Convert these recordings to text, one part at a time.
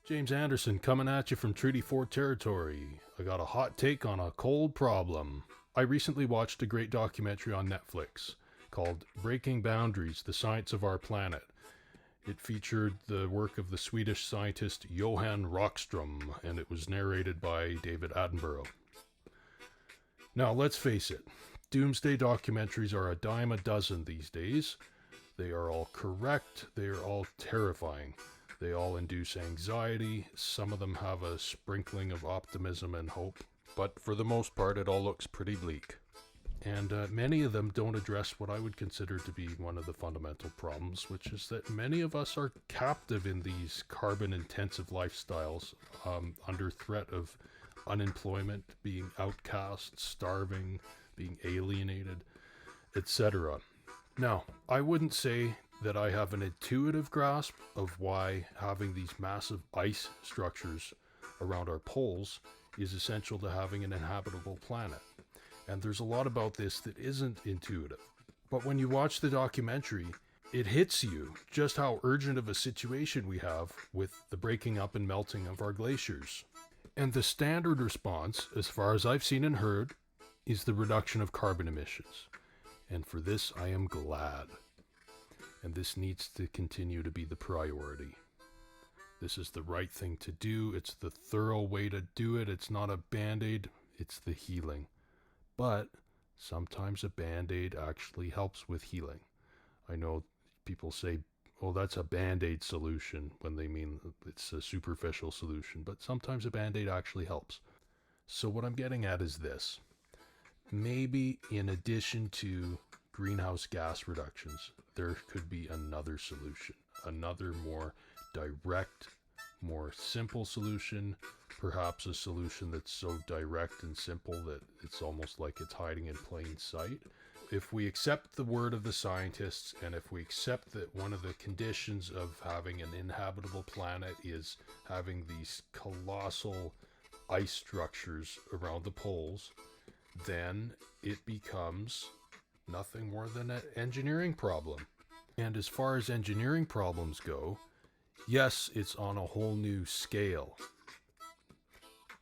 James Anderson coming at you from Treaty 4 territory. I got a hot take on a cold problem. I recently watched a great documentary on Netflix called Breaking Boundaries, The Science of Our Planet. It featured the work of the Swedish scientist Johan Rockström, and it was narrated by David Attenborough. Now, let's face it, doomsday documentaries are a dime a dozen these days. They are all correct, they are all terrifying. They all induce anxiety, some of them have a sprinkling of optimism and hope, but for the most part it all looks pretty bleak. And many of them don't address what I would consider to be one of the fundamental problems, which is that many of us are captive in these carbon-intensive lifestyles, under threat of unemployment, being outcast, starving, being alienated, etc. Now, I wouldn't say that I have an intuitive grasp of why having these massive ice structures around our poles is essential to having an inhabitable planet. And there's a lot about this that isn't intuitive. But when you watch the documentary, it hits you just how urgent of a situation we have with the breaking up and melting of our glaciers. And the standard response, as far as I've seen and heard, is the reduction of carbon emissions. And for this, I am glad. And this needs to continue to be the priority. This is the right thing to do. It's the thorough way to do it. It's not a Bandaid, it's the healing. But sometimes a Bandaid actually helps with healing. I know people say, oh, that's a Bandaid solution when they mean it's a superficial solution, but sometimes a Bandaid actually helps. So what I'm getting at is this. Maybe in addition to greenhouse gas reductions, there could be another solution, another more direct, more simple solution, perhaps a solution that's so direct and simple that it's almost like it's hiding in plain sight. If we accept the word of the scientists, and if we accept that one of the conditions of having an inhabitable planet is having these colossal ice structures around the poles, then it becomes nothing more than an engineering problem. And as far as engineering problems go, yes, it's on a whole new scale,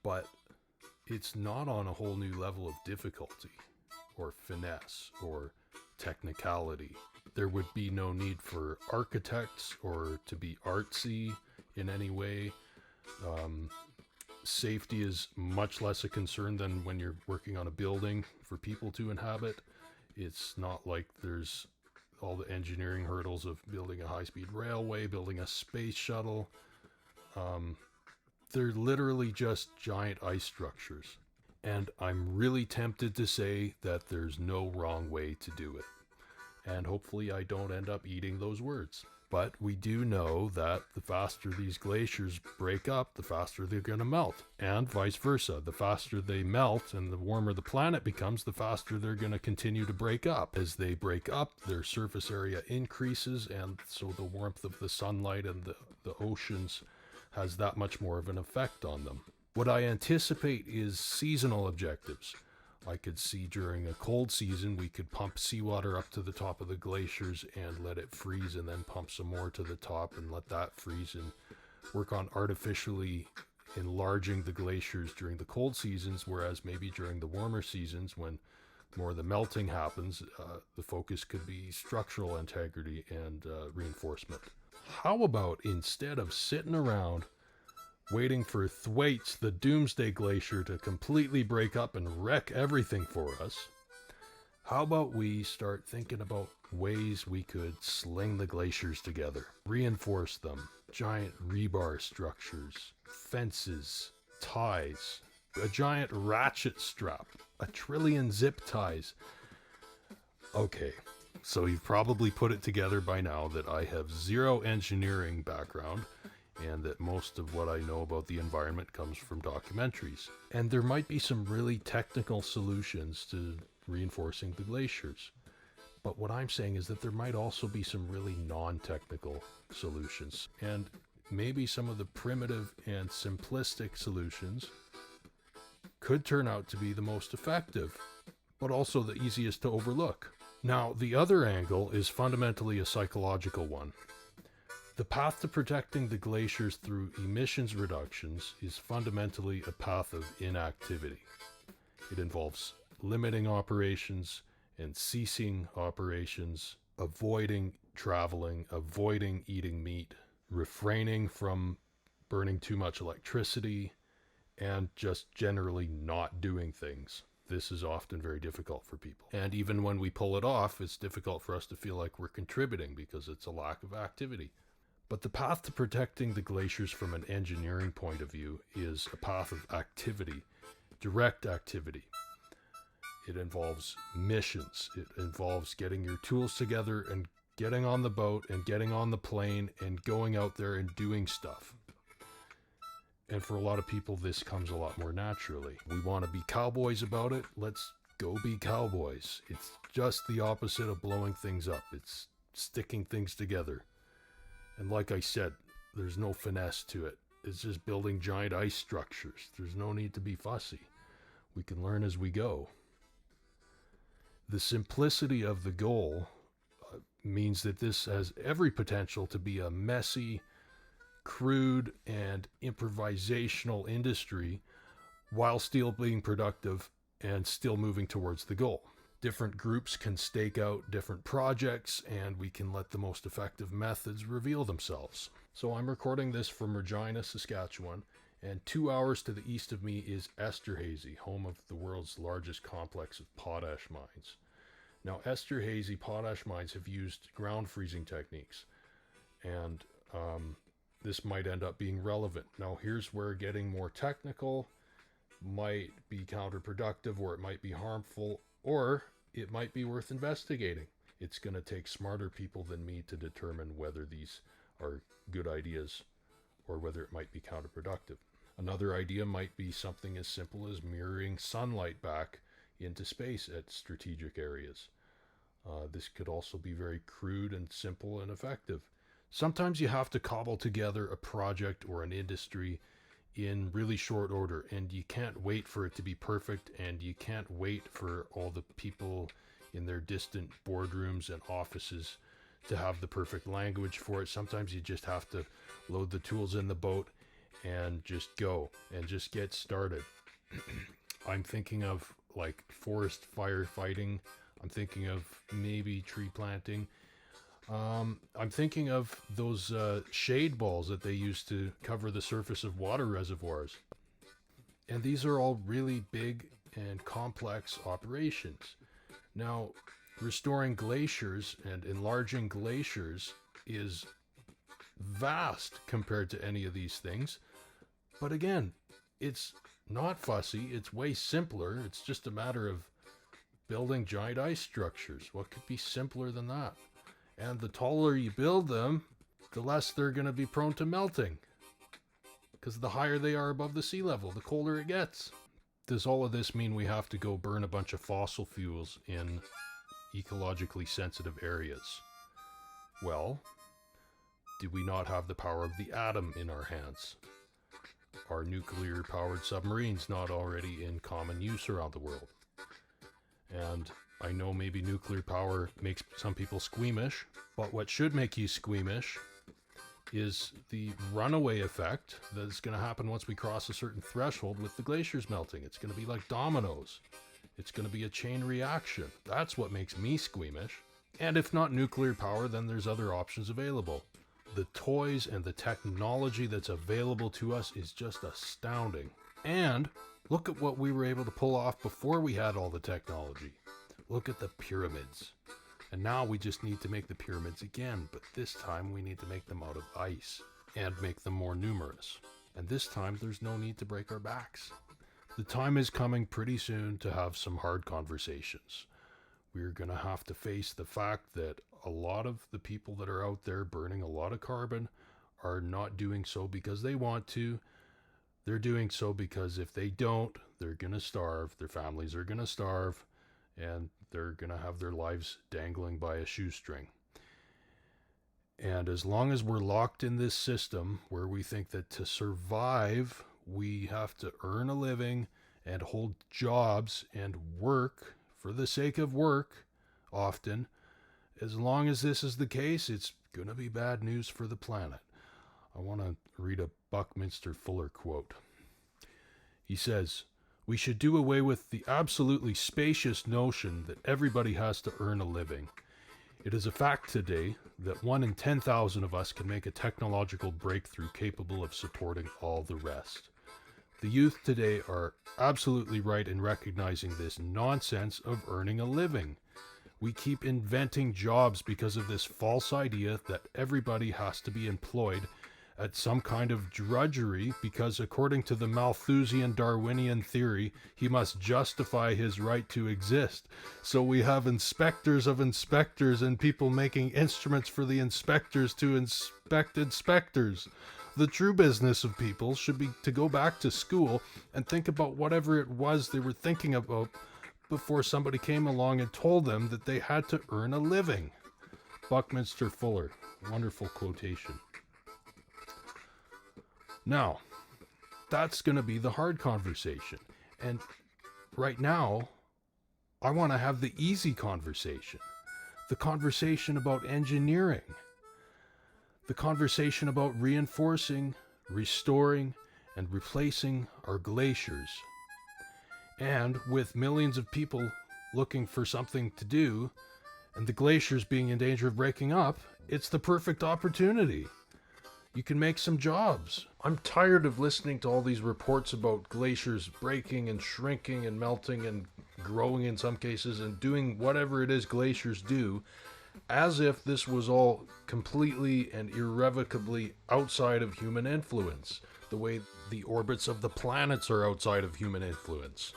but it's not on a whole new level of difficulty or finesse or technicality. There would be no need for architects or to be artsy in any way. Safety is much less a concern than when you're working on a building for people to inhabit. It's not like there's all the engineering hurdles of building a high-speed railway, building a space shuttle. They're literally just giant ice structures. And I'm really tempted to say that there's no wrong way to do it. And hopefully I don't end up eating those words. But we do know that the faster these glaciers break up, the faster they're going to melt. And vice versa. The faster they melt and the warmer the planet becomes, the faster they're going to continue to break up. As they break up, their surface area increases, and so the warmth of the sunlight and the oceans has that much more of an effect on them. What I anticipate is seasonal objectives. I could see during a cold season, we could pump seawater up to the top of the glaciers and let it freeze, and then pump some more to the top and let that freeze, and work on artificially enlarging the glaciers during the cold seasons, whereas maybe during the warmer seasons, when more of the melting happens, the focus could be structural integrity and reinforcement. How about instead of sitting around waiting for Thwaites, the doomsday glacier, to completely break up and wreck everything for us, how about we start thinking about ways we could sling the glaciers together, reinforce them, giant rebar structures, fences, ties, a giant ratchet strap, a trillion zip ties. Okay, so you've probably put it together by now that I have zero engineering background, and that most of what I know about the environment comes from documentaries. And there might be some really technical solutions to reinforcing the glaciers. But what I'm saying is that there might also be some really non-technical solutions. And maybe some of the primitive and simplistic solutions could turn out to be the most effective, but also the easiest to overlook. Now, the other angle is fundamentally a psychological one. The path to protecting the glaciers through emissions reductions is fundamentally a path of inactivity. It involves limiting operations and ceasing operations, avoiding traveling, avoiding eating meat, refraining from burning too much electricity, and just generally not doing things. This is often very difficult for people. And even when we pull it off, it's difficult for us to feel like we're contributing because it's a lack of activity. But the path to protecting the glaciers from an engineering point of view is a path of activity, direct activity. It involves missions. It involves getting your tools together and getting on the boat and getting on the plane and going out there and doing stuff. And for a lot of people, this comes a lot more naturally. We want to be cowboys about it. Let's go be cowboys. It's just the opposite of blowing things up. It's sticking things together. And like I said, there's no finesse to it. It's just building giant ice structures. There's no need to be fussy. We can learn as we go. The simplicity of the goal means that this has every potential to be a messy, crude, and improvisational industry while still being productive and still moving towards the goal. Different groups can stake out different projects, and we can let the most effective methods reveal themselves. So I'm recording this from Regina, Saskatchewan, and 2 hours to the east of me is Esterhazy, home of the world's largest complex of potash mines. Now, Esterhazy potash mines have used ground freezing techniques, and this might end up being relevant. Now, here's where getting more technical might be counterproductive, or it might be harmful, or it might be worth investigating. It's going to take smarter people than me to determine whether these are good ideas or whether it might be counterproductive. Another idea might be something as simple as mirroring sunlight back into space at strategic areas. This could also be very crude and simple and effective. Sometimes you have to cobble together a project or an industry in really short order, and you can't wait for it to be perfect, and you can't wait for all the people in their distant boardrooms and offices to have the perfect language for it. Sometimes you just have to load the tools in the boat and just go and just get started. I'm thinking of like forest firefighting. I'm thinking of maybe tree planting. I'm thinking of those shade balls that they use to cover the surface of water reservoirs. And these are all really big and complex operations. Now, restoring glaciers and enlarging glaciers is vast compared to any of these things. But again, it's not fussy. It's way simpler. It's just a matter of building giant ice structures. What could be simpler than that? And the taller you build them, the less they're going to be prone to melting. Because the higher they are above the sea level, the colder it gets. Does all of this mean we have to go burn a bunch of fossil fuels in ecologically sensitive areas? Well, do we not have the power of the atom in our hands? Are nuclear-powered submarines not already in common use around the world? And I know maybe nuclear power makes some people squeamish, but what should make you squeamish is the runaway effect that's going to happen once we cross a certain threshold with the glaciers melting. It's going to be like dominoes. It's going to be a chain reaction. That's what makes me squeamish. And if not nuclear power, then there's other options available. The toys and the technology that's available to us is just astounding. And look at what we were able to pull off before we had all the technology. Look at the pyramids. And now we just need to make the pyramids again, but this time we need to make them out of ice and make them more numerous. And this time there's no need to break our backs. The time is coming pretty soon to have some hard conversations. We're going to have to face the fact that a lot of the people that are out there burning a lot of carbon are not doing so because they want to. They're doing so because if they don't, they're going to starve. Their families are going to starve. And they're going to have their lives dangling by a shoestring. And as long as we're locked in this system where we think that to survive, we have to earn a living and hold jobs and work for the sake of work, often, as long as this is the case, it's Gonna be bad news for the planet. I want to read a Buckminster Fuller quote. He says, "We should do away with the absolutely spacious notion that everybody has to earn a living. It is a fact today that 1 in 10,000 of us can make a technological breakthrough capable of supporting all the rest. The youth today are absolutely right in recognizing this nonsense of earning a living. We keep inventing jobs because of this false idea that everybody has to be employed at some kind of drudgery because, according to the Malthusian Darwinian theory, he must justify his right to exist. So we have inspectors of inspectors and people making instruments for the inspectors to inspect inspectors. The true business of people should be to go back to school and think about whatever it was they were thinking about before somebody came along and told them that they had to earn a living." Buckminster Fuller. Wonderful quotation. Now, that's going to be the hard conversation. And right now, I want to have the easy conversation. The conversation about engineering. The conversation about reinforcing, restoring, and replacing our glaciers. And with millions of people looking for something to do, and the glaciers being in danger of breaking up, it's the perfect opportunity. You can make some jobs. I'm tired of listening to all these reports about glaciers breaking and shrinking and melting and growing in some cases and doing whatever it is glaciers do, as if this was all completely and irrevocably outside of human influence, the way the orbits of the planets are outside of human influence.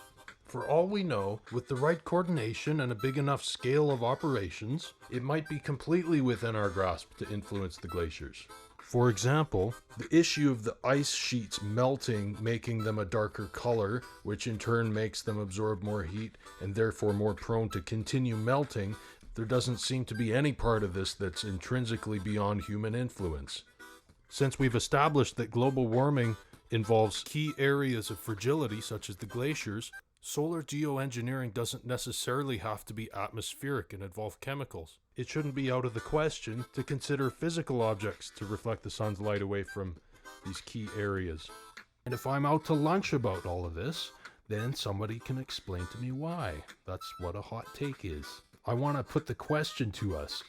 For all we know, with the right coordination and a big enough scale of operations, it might be completely within our grasp to influence the glaciers. For example, the issue of the ice sheets melting, making them a darker color, which in turn makes them absorb more heat and therefore more prone to continue melting, there doesn't seem to be any part of this that's intrinsically beyond human influence. Since we've established that global warming involves key areas of fragility, such as the glaciers, solar geoengineering doesn't necessarily have to be atmospheric and involve chemicals. It shouldn't be out of the question to consider physical objects to reflect the sun's light away from these key areas. And if I'm out to lunch about all of this, then somebody can explain to me why. That's what a hot take is. I want to put the question to us: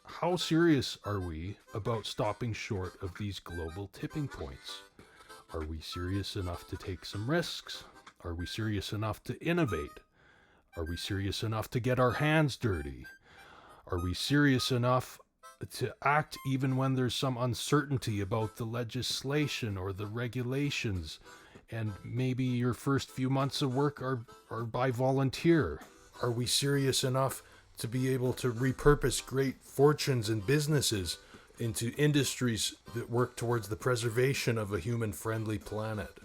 how serious are we about stopping short of these global tipping points? Are we serious enough to take some risks? Are we serious enough to innovate? Are we serious enough to get our hands dirty? Are we serious enough to act even when there's some uncertainty about the legislation or the regulations, and maybe your first few months of work are by volunteer? Are we serious enough to be able to repurpose great fortunes and businesses into industries that work towards the preservation of a human-friendly planet?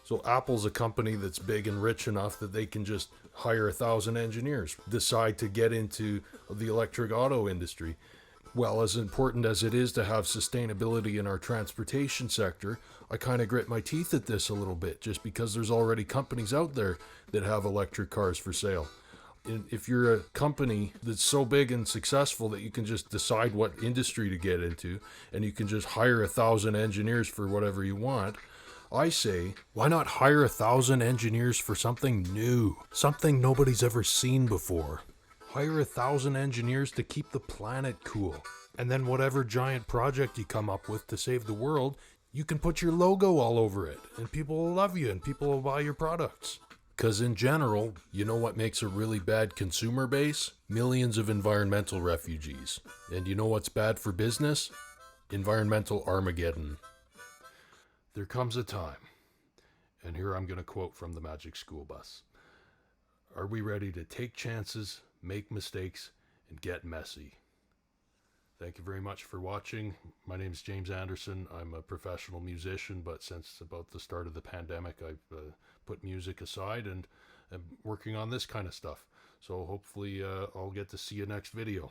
So Apple's a company that's big and rich enough that they can just hire 1,000 engineers, decide to get into the electric auto industry. Well, as important as it is to have sustainability in our transportation sector, I kind of grit my teeth at this a little bit, just because there's already companies out there that have electric cars for sale. If you're a company that's so big and successful that you can just decide what industry to get into, and you can just hire 1,000 engineers for whatever you want, I say, why not hire 1,000 engineers for something new, something nobody's ever seen before? Hire 1,000 engineers to keep the planet cool. And then whatever giant project you come up with to save the world, you can put your logo all over it, and people will love you and people will buy your products. Because in general, you know what makes a really bad consumer base? Millions of environmental refugees. And you know what's bad for business? Environmental Armageddon. There comes a time, and here I'm going to quote from the Magic School Bus. Are we ready to take chances, make mistakes, and get messy? Thank you very much for watching. My name is James Anderson. I'm a professional musician, but since about the start of the pandemic, I've put music aside and am working on this kind of stuff. So hopefully I'll get to see you next video.